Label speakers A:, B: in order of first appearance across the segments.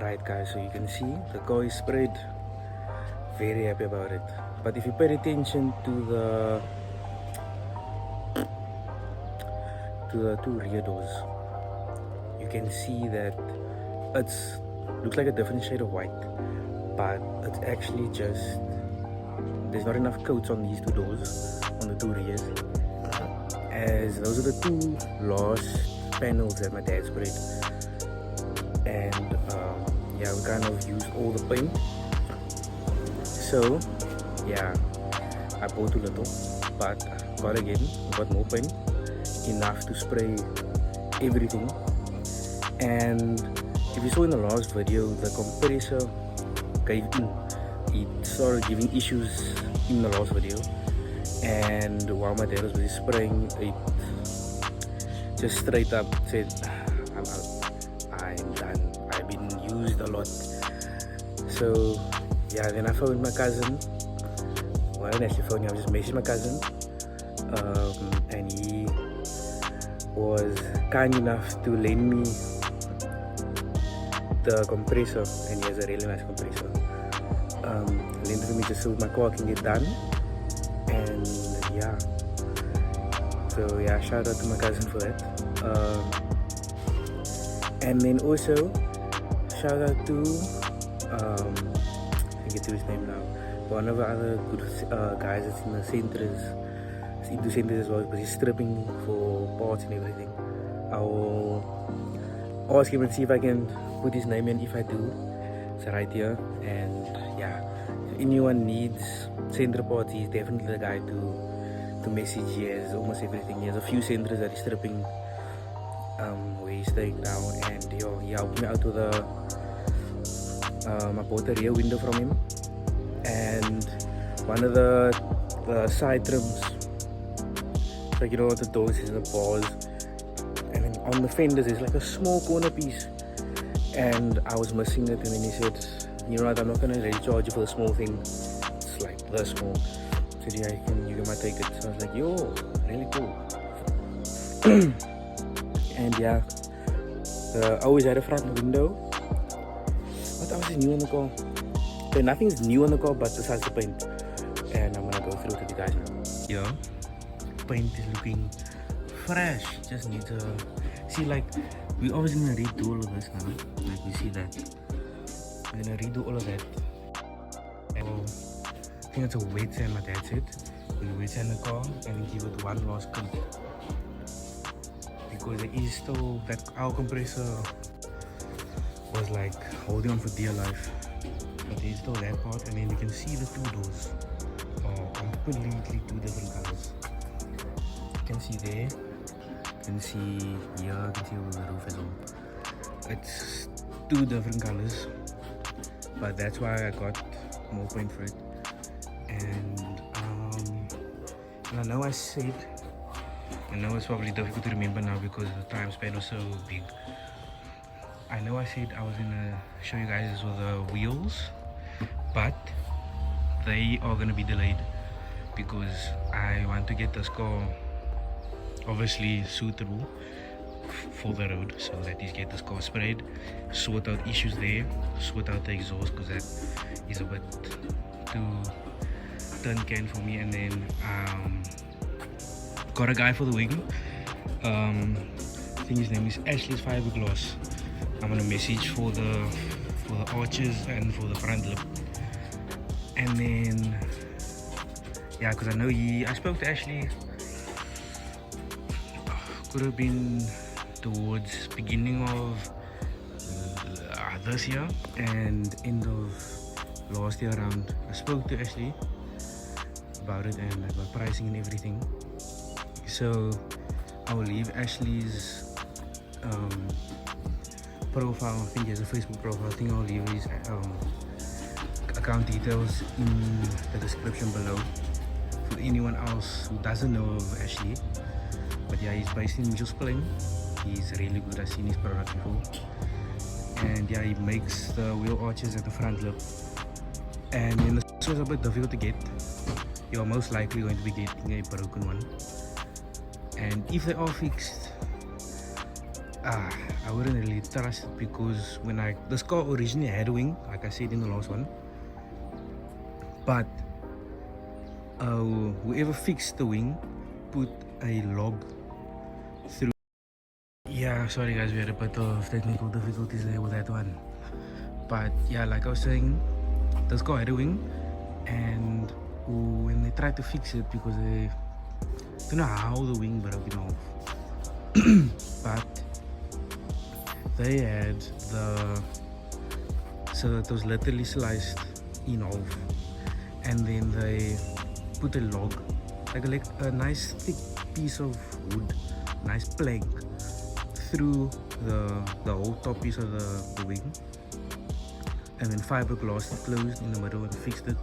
A: Right guys, so you can see the car is sprayed. Very happy about it. But if you pay attention to the two rear doors, you can see that it's looks like a different shade of white, but it's actually just there's not enough coats on these two doors, on the two rears, as those are the two last panels that my dad sprayed. And yeah, we kind of use all the paint. So yeah, I bought too little, but got more paint, enough to spray everything. And if you saw in the last video, the compressor gave in. It started giving issues in the last video, and while my dad was busy spraying, it just straight up said, I'm out, I'm done, I've been used a lot. So yeah, then I phoned my cousin. Well, I didn't actually phone him, I just messaged my cousin, and he was kind enough to lend me the compressor, and he has a really nice compressor. Lend it to me just so my car can get done. And yeah, so yeah, shout out to my cousin for that. And then also shout out to I forget his name now, one of the other good guys that's in the Centras, he's into Centras as well, because he's stripping for parts and everything. I will ask him and see if I can put his name in. If I do, it's right here. And yeah, if anyone needs Sentra parts, he's definitely the guy to message. He has almost everything. He has a few Centras that he's stripping where he's staying now, and he helped me out with I bought a rear window from him, and one of the side trims, like you know what the doors is, the bars, and then on the fenders there's like a small corner piece, and I was missing it. And then he said, you know what, I'm not gonna really charge you for the small thing, it's like this small. He said, yeah, you might take it. So I was like, yo, really cool. And yeah, I always had a front window. What else is new on the car? Okay, nothing's new on the car but besides the paint. And I'm gonna go through it with you guys now. Yeah, paint is looking fresh. Just need to see, like, we obviously gonna redo all of this now. Like, you see that. We're gonna redo all of that. And I think it's a wet sand, my dad said. We wet sand the car and give it one last coat. Because there is still that our compressor was like holding on for dear life, but there's still that part. And then you can see the two doors are completely two different colors. You can see there, you can see here, you can see over the roof as well. It's two different colors, but that's why I got more paint for it. And I know it's probably difficult to remember now because the time span was so big. I know I said I was gonna show you guys with the wheels, but they are gonna be delayed because I want to get this car obviously suitable for the road, so that is get this car sprayed, sort out issues there, sort out the exhaust because that is a bit too tin can for me. And then got a guy for the wing. I think his name is Ashley's Fiberglass. I'm gonna message for the arches and for the front lip. And then yeah, because I know I spoke to Ashley, could have been towards beginning of this year and end of last year around. I spoke to Ashley about it and about pricing and everything. So I will leave Ashley's profile. I think he has a Facebook profile. I think I'll leave his account details in the description below for anyone else who doesn't know of Ashley. But yeah, he's based in Mitchell's Plain. He's really good. I've seen his product before. And yeah, he makes the wheel arches at the front lip. And then this was a bit difficult to get. You're most likely going to be getting a broken one. And if they are fixed, I wouldn't really trust it because when this car originally had a wing, like I said in the last one, but whoever fixed the wing put a log through. Yeah, sorry guys, we had a bit of technical difficulties there with that one. But yeah, like I was saying, this car had a wing, and when they tried to fix it, because they don't know how the wing broke off, but they had so it was literally sliced in half, and then they put a log, like a nice thick piece of wood, nice plank, through the whole top piece of the wing, and then fiberglass it closed in the middle and fixed it.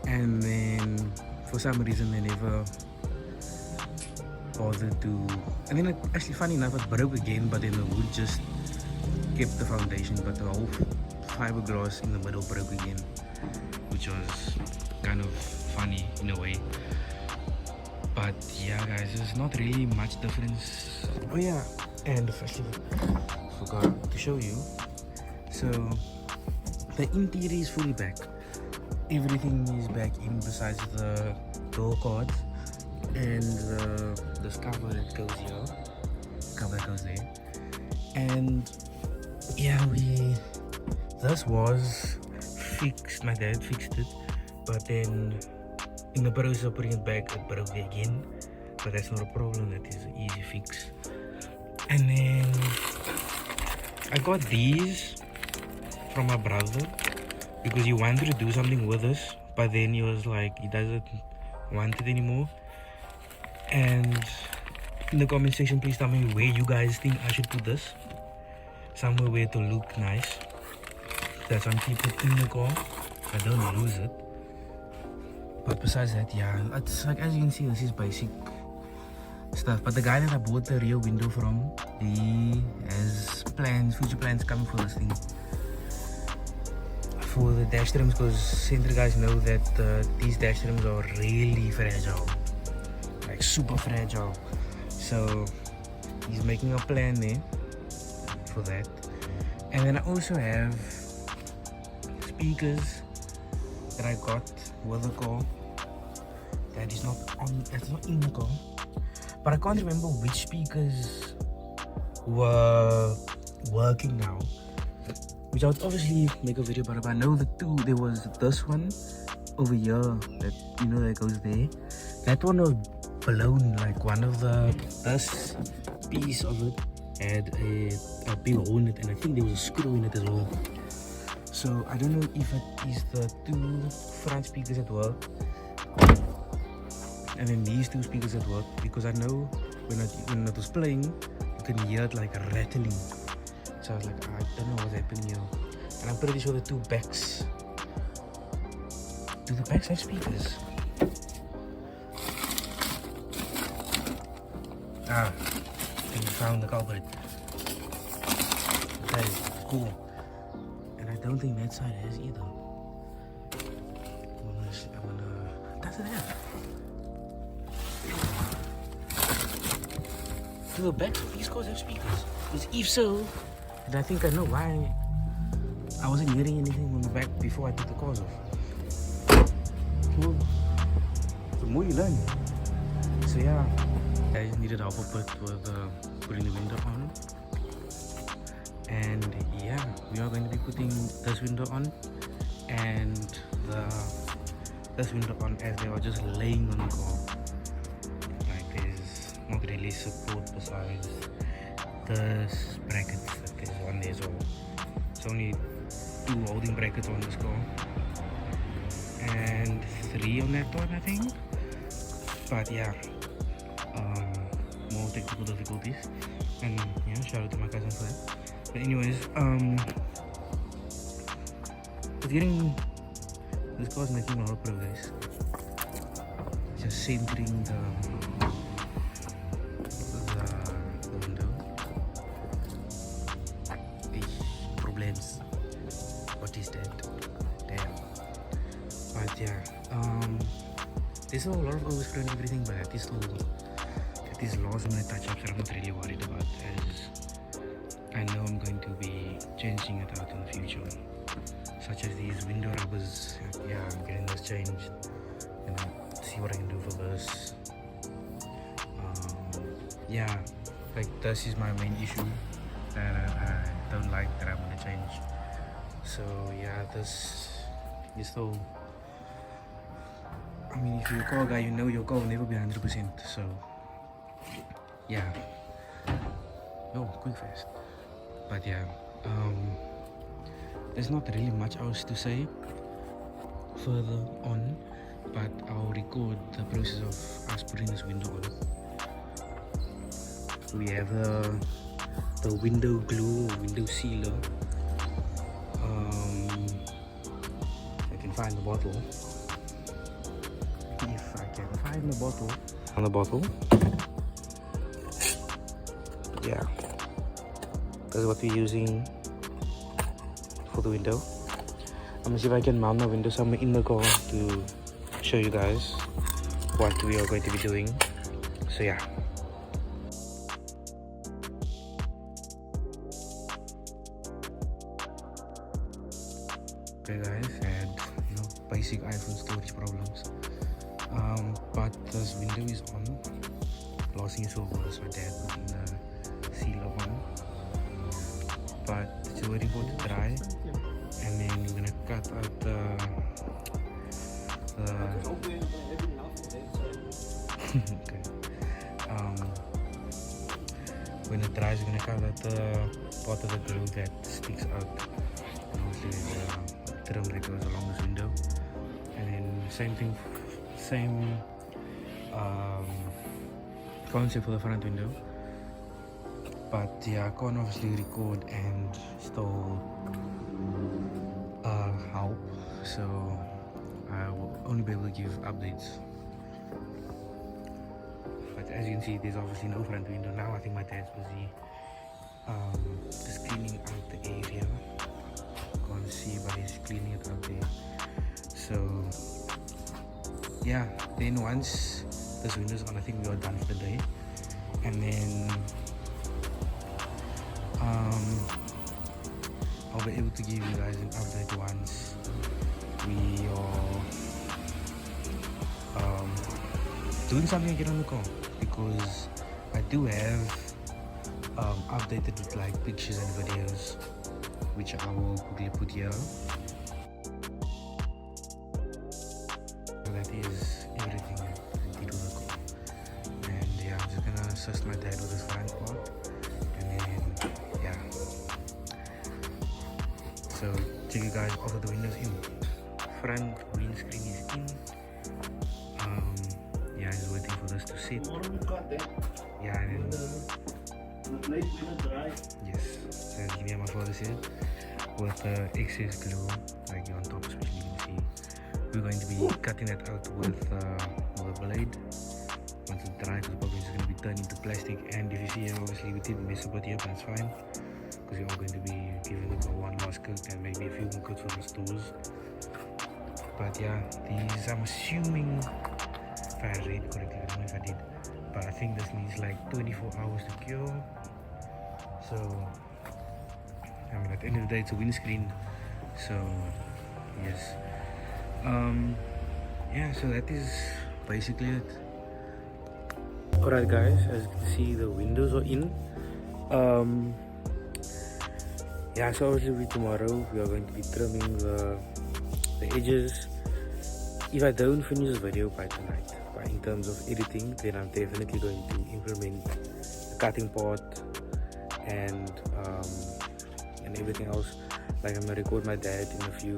A: And then for some reason they never bothered to, and then actually funny enough it broke again, but then the wood just kept the foundation, but the whole fiberglass in the middle broke again, which was kind of funny in a way. But yeah guys, there's not really much difference. Oh yeah, and firstly forgot to show you, so the interior is fully back. Everything is back in besides the door cards and this cover that goes here, cover that goes there. And yeah, this was fixed, my dad fixed it, but then in the process of putting it back it broke again, but that's not a problem, that is an easy fix. And then I got these from my brother because he wanted to do something with this, but then he was like he doesn't want it anymore. And in the comment section, please tell me where you guys think I should put this, somewhere where it will look nice, that's I'm keep it in the car, I don't lose it. But besides that, yeah, it's like, as you can see, this is basic stuff. But the guy that I bought the rear window from, he has future plans coming for this thing, for the dash trims, because Sentra guys know that these dash trims are really fragile, like super fragile. So he's making a plan there for that. And then I also have speakers that I got with the car that is that's not in the car, but I can't remember which speakers were working now, which I would obviously make a video about it. But I know the two, there was this one over here that, you know, that goes there, that one was blown, like one of this piece of it had a big hole in it, and I think there was a screw in it as well. So I don't know if it is the two front speakers at work and then these two speakers at work, because I know when it was playing you can hear it like rattling. So I was like, I don't know what's happening here. And I'm pretty sure the two backs, do the backs have speakers? Ah, I think we found the culprit. That is cool. And I don't think that side has either. Does it have? Do the back of these cars have speakers? Because if so, then I think I know why I wasn't hearing anything on the back before I took the cars off. Cool. The more you learn. So yeah, I just needed help a bit with putting the window on. And yeah, we are going to be putting this window on and this window on as they are just laying on the car. Like there's not really support besides this brackets that there's one there as well. It's only 2 holding brackets on this car and 3 on that one, I think. But yeah, more technical difficulties, and yeah, shout out to my cousin for that. But anyways, this car is making a lot of progress. Just centering the window. Problems. What is that? Damn. But yeah, there's a lot of overspray and everything, but that is last minute touch-ups that I'm not really worried about, as I know I'm going to be changing it out in the future, such as these window rubbers. Yeah, I'm getting this changed and see what I can do for this. Yeah, like this is my main issue that I don't like, that I'm gonna change. So yeah, this is still, I mean, if you're a car guy, you know your car will never be 100%. So yeah, oh, quick fast. But yeah, there's not really much else to say further on, but I'll record the process of us putting this window on. We have the window glue, window sealer. I can find the bottle. If I can find the bottle. On the bottle. Yeah. That's what we're using for the window. I'm gonna see if I can mount my window somewhere in the car to show you guys what we are going to be doing. So yeah. Okay guys, had basic iPhone storage problems. But this window is on. Last thing you saw was my dad putting the sealer on. But still waiting for it to dry, and then we're gonna cut out the okay. When it dries, we're gonna cut out the part of the glue that sticks out. And obviously the trim that goes along this window, and then same thing, same concept for the front window. But yeah, I can't obviously record and still help, so I will only be able to give updates. But as you can see, there's obviously no front window now. I think my dad's busy just cleaning out the area. Can't see, but he's cleaning it out there. So yeah, then once this window's on, I think we are done for the day. And then I'll be able to give you guys an update once we are doing something again on the car, because I do have updated with like pictures and videos, which I will quickly put here. So that is everything I did with the car. And yeah, I'm just gonna assist my dad with this front part, and then yeah. So check you guys after the windows in. Front windscreen is in. Yeah, just waiting for this to sit. Yeah, and then yes, so give me my father said, with the excess glue like on top, especially you can see. We're going to be cutting it out with a blade. Once it dries, it's probably just going to be turned into plastic. And if you see here, obviously we did mess up with here, but it's fine, because we're all going to be giving it one last coat and maybe a few more coats for the stores. But yeah, these, I'm assuming, if I read correctly, I don't know if I did, but I think this needs like 24 hours to cure. So I mean, at the end of the day, it's a windscreen, so yes. Yeah, so that is basically it. Alright guys, as you can see, the windows are in. Yeah, so obviously tomorrow we are going to be trimming the edges. If I don't finish this video by tonight, in terms of editing, then I'm definitely going to implement the cutting part and everything else. Like, I'm gonna record my dad in a few.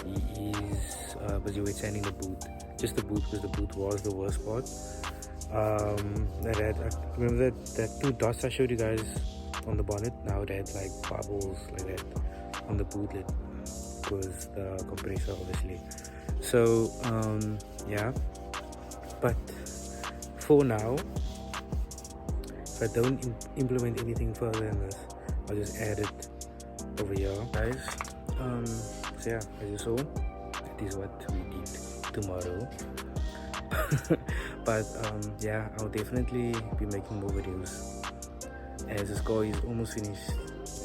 A: He is busy with sanding the boot, just the boot, because the boot was the worst part. I remember that two dots I showed you guys on the bonnet. Now it had like bubbles like that on the boot lid, because the compressor obviously. So yeah, but for now, if I don't implement anything further than this, I'll just add it over here, guys. So yeah, as you saw, that is what we did tomorrow. But yeah, I'll definitely be making more videos as this car is almost finished.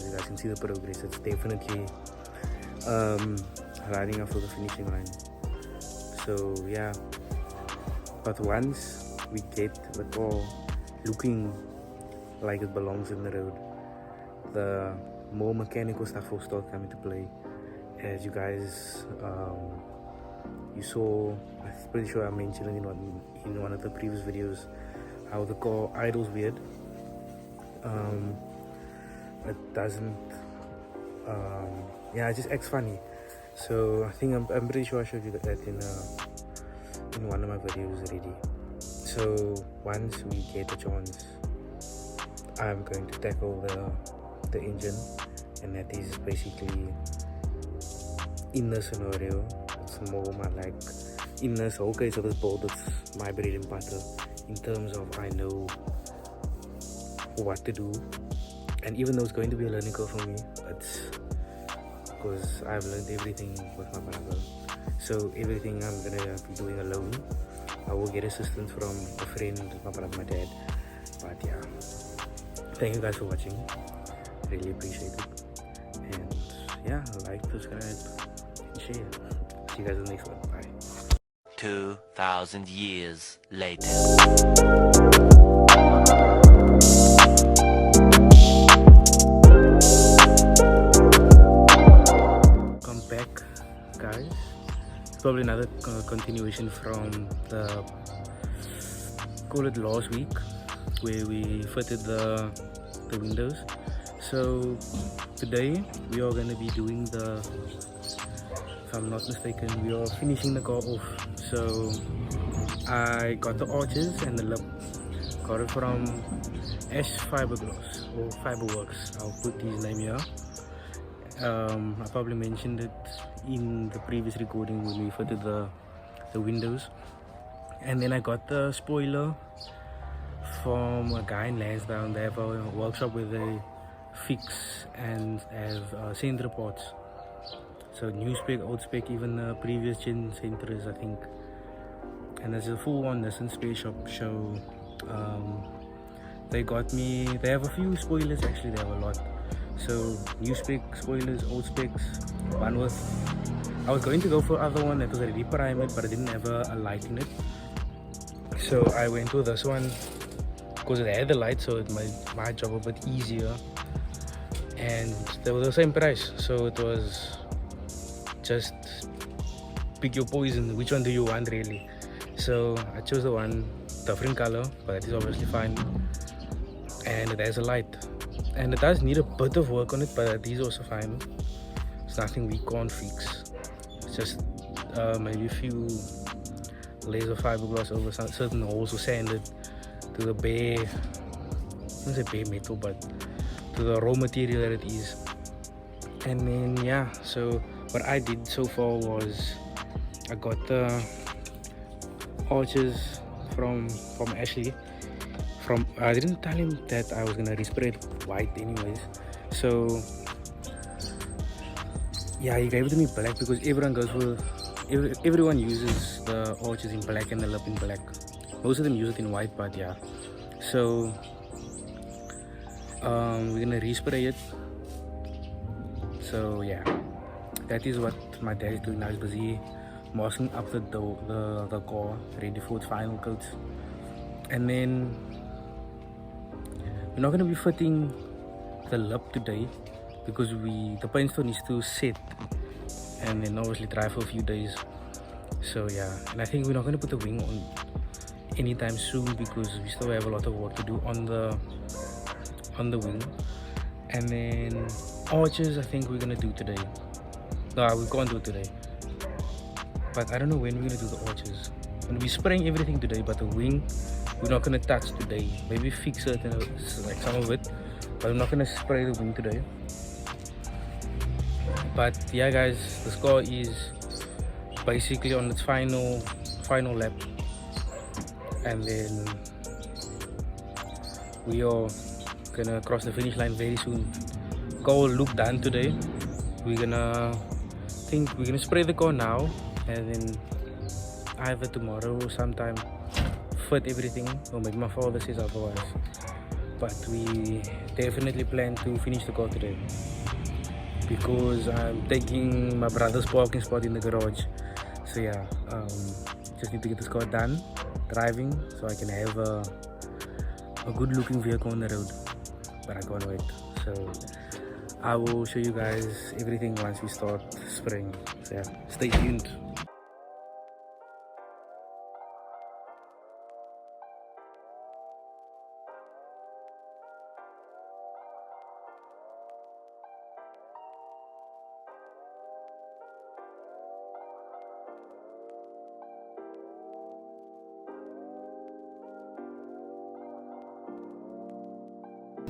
A: you guys can see the progress. It's definitely riding up for the finishing line. So yeah, but once we get the car looking like it belongs in the road, the more mechanical stuff will start coming to play. As you guys you saw, I'm pretty sure I mentioned it in one of the previous videos, how the car idles weird. It doesn't yeah, it just acts funny. So I think I'm pretty sure I showed you that in one of my videos already. So once we get a chance, I'm going to tackle the engine, and that is basically in the scenario. It's more my like in this whole case of this build, it's my bread and butter in terms of I know what to do. And even though it's going to be a learning curve for me, it's because I've learned everything with my brother. So everything I'm gonna be doing alone. I will get assistance from a friend, my brother, my dad. But yeah, thank you guys for watching. Really appreciate it. And yeah, like, subscribe, and share. See you guys in the next one. Bye.
B: 2,000 years later.
A: Guys, it's probably another continuation from the call it last week, where we fitted the windows. So today we are going to be doing the, if I'm not mistaken, we are finishing the car off. So I got the arches and the lip, got it from Ash Fiberglass or Fiberworks. I'll put his name here. I probably mentioned it in the previous recording when we fitted the windows. And then I got the spoiler from a guy in Lansdowne. They have a workshop where they fix and have Sentra parts. So new spec, old spec, even the previous gen Sentras, I think. And there's a full on Nissan spare shop show. They got me, they have a few spoilers actually, they have a lot. So new spec spoilers, old specs. One was, I was going to go for other one that was already primed, but I didn't have a light in it. So I went with this one because it had the light, so it made my job a bit easier. And they were the same price, so it was just pick your poison. Which one do you want really? So I chose the one different color, but that is obviously fine. And it has a light. And it does need a bit of work on it, but it is also fine. It's nothing we can't fix. It's just maybe a few layers of fiberglass over certain holes or sanded to the bare, I don't say bare metal, but to the raw material that it is. And then yeah, so what I did so far was I got the arches from Ashley. I didn't tell him that I was gonna respray it white anyways, so yeah, he gave it to me black because everyone goes for everyone uses the arches in black and the lip in black. Most of them use it in white, but yeah. So we're gonna respray it. So yeah, that is what my dad is doing now. He's busy masking up the car, ready for its final coats. And then we're not going to be fitting the lip today because the paint store needs to set and then obviously dry for a few days. So yeah, and I think we're not going to put the wing on anytime soon because we still have a lot of work to do on the wing. And then arches, I think we're going to do today. No, we can't do it today, but I don't know when we're going to do the arches. And we're spraying everything today, but the wing we're not going to touch today. Maybe fix it, like some of it, but I'm not going to spray the wing today. But yeah guys, this car is basically on its final lap, and then we are gonna cross the finish line very soon. Car will look done today. We're gonna spray the car now, and then either tomorrow or sometime fit everything, or maybe my father says otherwise. but we definitely plan to finish the car today because I'm taking my brother's parking spot in the garage. So yeah, just need to get this car done, driving, so I can have a good looking vehicle on the road. But I can't wait. So I will show you guys everything once we start spraying. So yeah, stay tuned.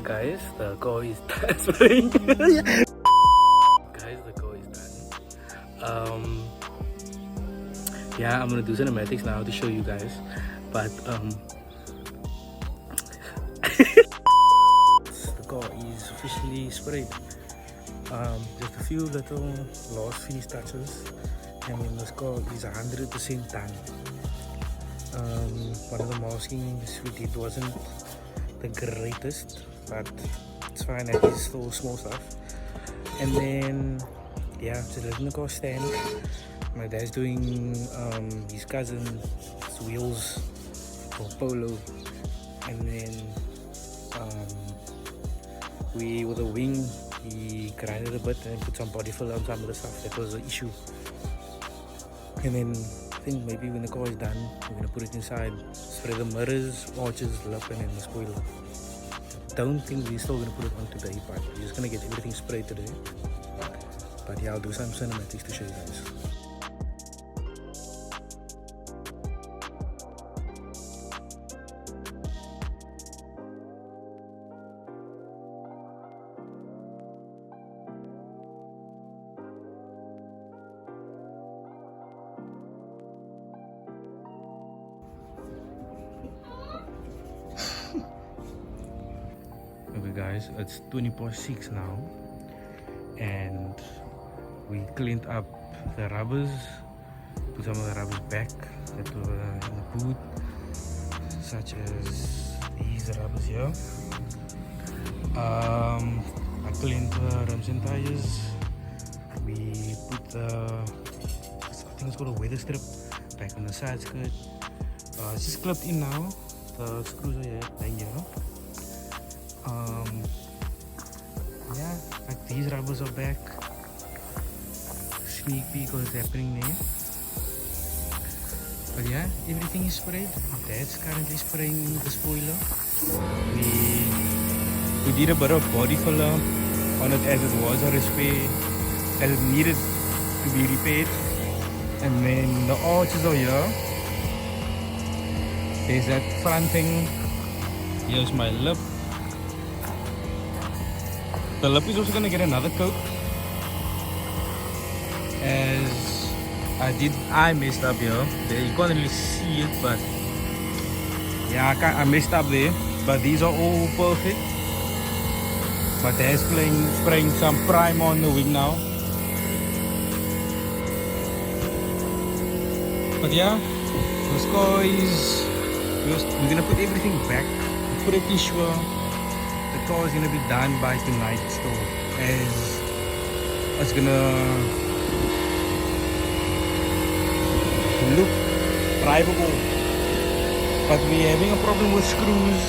A: Guys, the car is done spraying. Guys, the car is done. Yeah, I'm gonna do cinematics now to show you guys, but the car is officially sprayed. Just a few little last finish touches, and then this car is 100% done. One of the maskings we did wasn't the greatest, but it's fine, at least still small stuff. And then yeah, just letting the car stand. My dad's doing his cousin's wheels for Polo, and then we, with the wing, he grinded a bit and put some body fill on some of the stuff that was an issue. And then I think maybe when the car is done, we're gonna put it inside, spray the mirrors, arches, lip, and then the spoiler. Don't think we're still gonna put it on today, but we're just gonna get everything sprayed today. But yeah, I'll do some cinematics to show you guys. Okay guys, it's 6:20 now, and we cleaned up the rubbers, put some of the rubbers back that were in the boot, such as these rubbers here. I cleaned the rims and tires. We put the, I think it's called a weather strip, back on the side skirt. It's just clipped in now. The screws are here, yeah, like these rubbers are back. Sneak peek what's happening there. But yeah, everything is sprayed. Dad's currently spraying the spoiler. We did a bit of body filler on it as it was a repair, as it needed to be repaired. And then the arches are here. There's that front thing. Here's my lip. The lip is also gonna get another coat, as I messed up here. You can't really see it, but yeah, I messed up there. But these are all perfect. But Dad's spraying some primer on the wing now. But yeah, this car is, we're gonna put everything back. We're pretty sure the car is gonna be done by tonight still, as it's gonna look drivable. But we're having a problem with screws,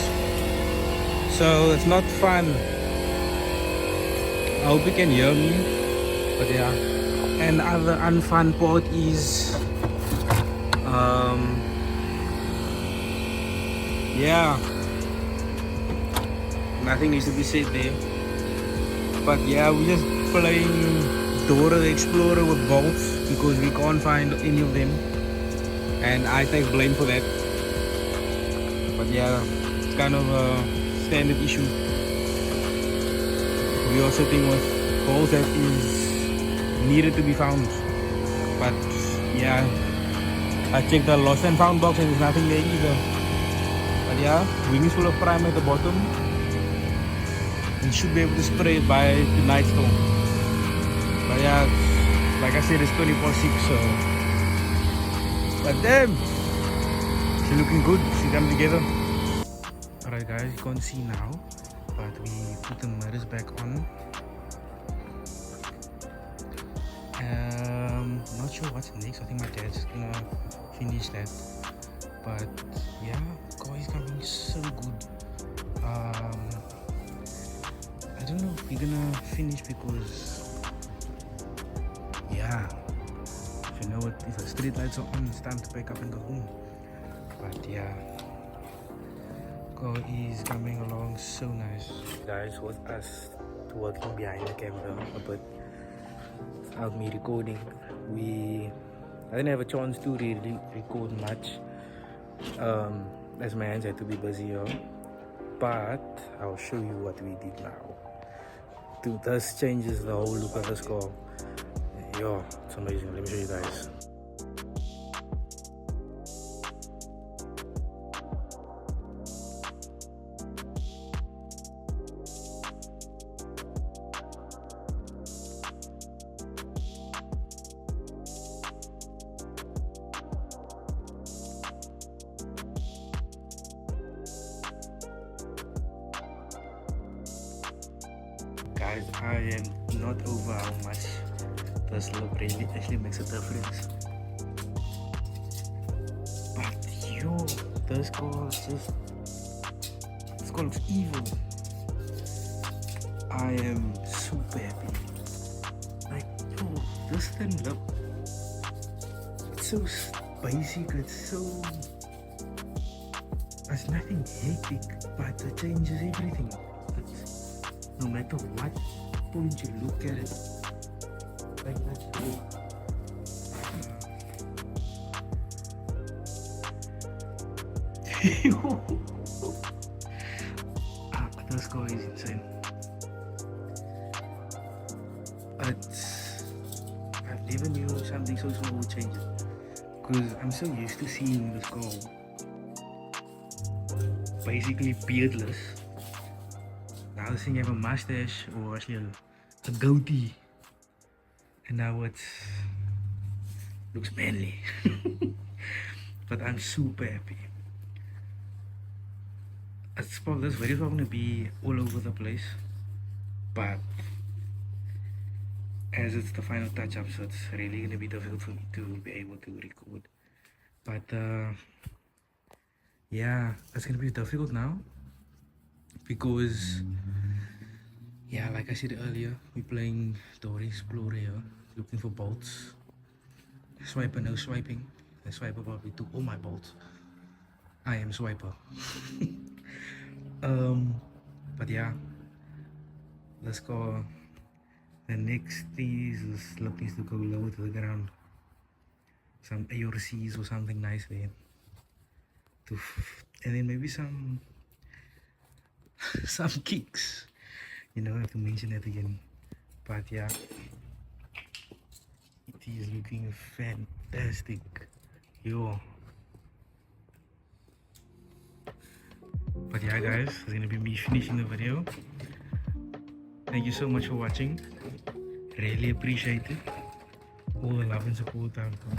A: so it's not fun. I hope you can hear me. But yeah, and other unfun part is yeah, nothing needs to be said there. But yeah, we're just playing Dora the Explorer with bolts because we can't find any of them, and I take blame for that. But yeah, it's kind of a standard issue. We are sitting with bolts that is needed to be found. But yeah, I checked the lost and found box and there's nothing there either. But yeah, wing is full of primer at the bottom. We should be able to spray it by tonight still. But yeah, like I said, it's 24/6, so. But damn, she's looking good. She come together. Alright guys, you can't see now, but we put the mirrors back on. Not sure what's next. I think my dad's gonna finish that. But yeah, car is coming so good. I don't know if we're gonna finish because yeah, if you know what, if the street lights are on, it's time to pack up and go home. But yeah, car is coming along so nice. Guys, with us working behind the camera a bit without me recording, I didn't have a chance to really record much as my hands had to be busy, but I'll show you what we did now. Dude, this changes the whole look of this car. Yo, it's amazing. Let me show you guys. Guys, I am not over how much this look really actually makes a difference. But yo, this car looks evil. I am super happy. Like, yo, this thing look, it's so basic, it's nothing hectic, but it changes everything. No matter what point you look at it, like that's good. This car is insane. I've never knew something so small would change it. Because I'm so used to seeing this car basically beardless. Now this thing have a mustache or actually a goatee, and now it looks manly. But I'm super happy. This video is going to be all over the place, but as it's the final touch-up, so it's really going to be difficult for me to be able to record. But yeah, it's going to be difficult now because yeah, like I said earlier, we're playing Door Explorer here, looking for bolts. Swiper, no swiping. The swiper probably took all my bolts. I am swiper. But yeah, let's go. The next thing is looking to go lower to the ground. Some ARCs or something nice there. And then maybe some kicks. You know, I have to mention that again. But yeah, it is looking fantastic. Yo. But yeah guys, it's gonna be me finishing the video. Thank you so much for watching. Really appreciate it. All the love and support I've got.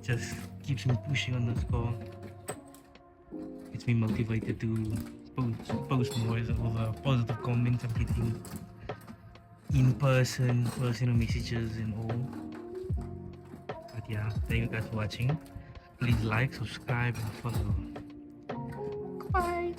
A: Just keeps me pushing on this car. Gets me motivated to post more as all the positive comments I'm getting in person, personal messages and all. But yeah, thank you guys for watching. Please like, subscribe and follow. Goodbye.